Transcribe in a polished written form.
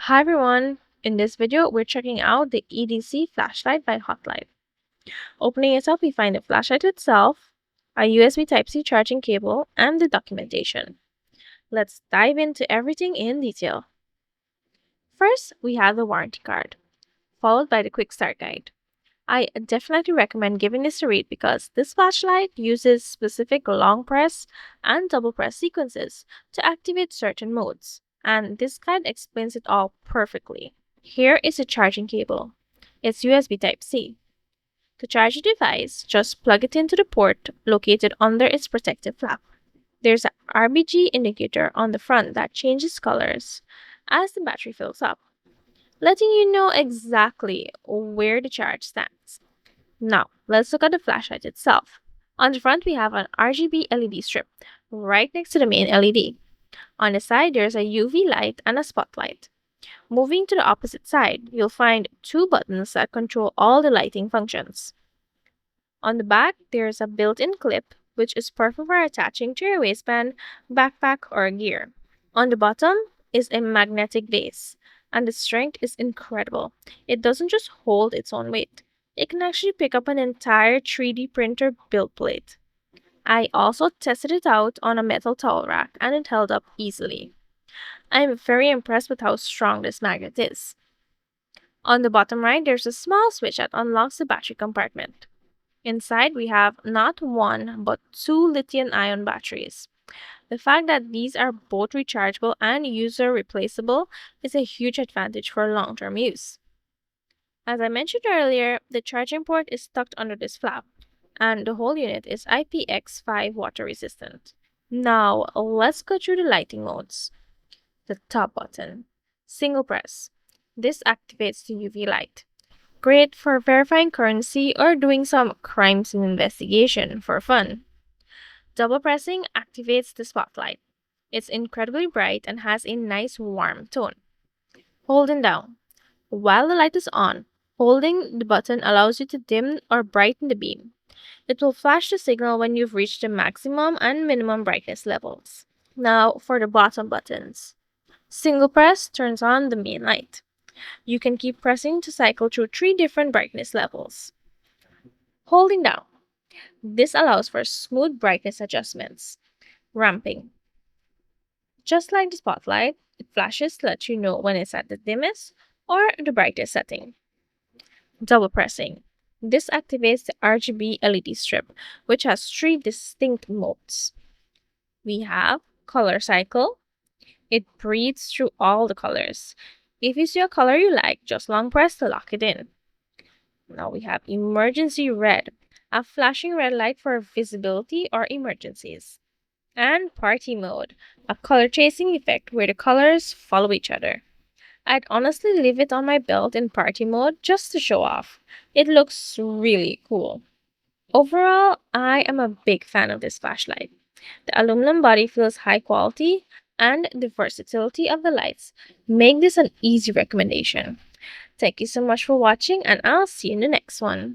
Hi everyone! In this video, we're checking out the EDC Flashlight by HOTLIGH. Opening it up, we find the flashlight itself, a USB Type-C charging cable, and the documentation. Let's dive into everything in detail. First, we have the warranty card, followed by the quick start guide. I definitely recommend giving this a read because this flashlight uses specific long press and double press sequences to activate certain modes, and this guide explains it all perfectly. Here is a charging cable. It's USB Type-C. To charge the device, just plug it into the port located under its protective flap. There's an RGB indicator on the front that changes colors as the battery fills up, letting you know exactly where the charge stands. Now, let's look at the flashlight itself. On the front, we have an RGB LED strip right next to the main LED. On the side, there's a UV light and a spotlight. Moving to the opposite side, you'll find two buttons that control all the lighting functions. On the back, there's a built-in clip, which is perfect for attaching to your waistband, backpack, or gear. On the bottom is a magnetic base, and the strength is incredible. It doesn't just hold its own weight. It can actually pick up an entire 3D printer build plate. I also tested it out on a metal towel rack and it held up easily. I'm very impressed with how strong this magnet is. On the bottom right, there's a small switch that unlocks the battery compartment. Inside, we have not one but two lithium-ion batteries. The fact that these are both rechargeable and user replaceable is a huge advantage for long-term use. As I mentioned earlier, the charging port is tucked under this flap, and the whole unit is IPX5 water resistant. Now, let's go through the lighting modes. The top button, single press. This activates the UV light. Great for verifying currency or doing some crime scene investigation for fun. Double pressing activates the spotlight. It's incredibly bright and has a nice warm tone. Holding down. While the light is on, holding the button allows you to dim or brighten the beam. It will flash the signal when you've reached the maximum and minimum brightness levels. Now for the bottom buttons. Single press turns on the main light. You can keep pressing to cycle through 3 different brightness levels. Holding down. This allows for smooth brightness adjustments. Ramping. Just like the spotlight, it flashes to let you know when it's at the dimmest or the brightest setting. Double pressing. This activates the RGB LED strip, which has 3 distinct modes. We have color cycle. It breathes through all the colors. If you see a color you like, just long press to lock it in. Now we have emergency red, a flashing red light for visibility or emergencies. And party mode, a color chasing effect where the colors follow each other. I'd honestly leave it on my belt in party mode just to show off. It looks really cool. Overall, I am a big fan of this flashlight. The aluminum body feels high quality, and the versatility of the lights make this an easy recommendation. Thank you so much for watching, and I'll see you in the next one.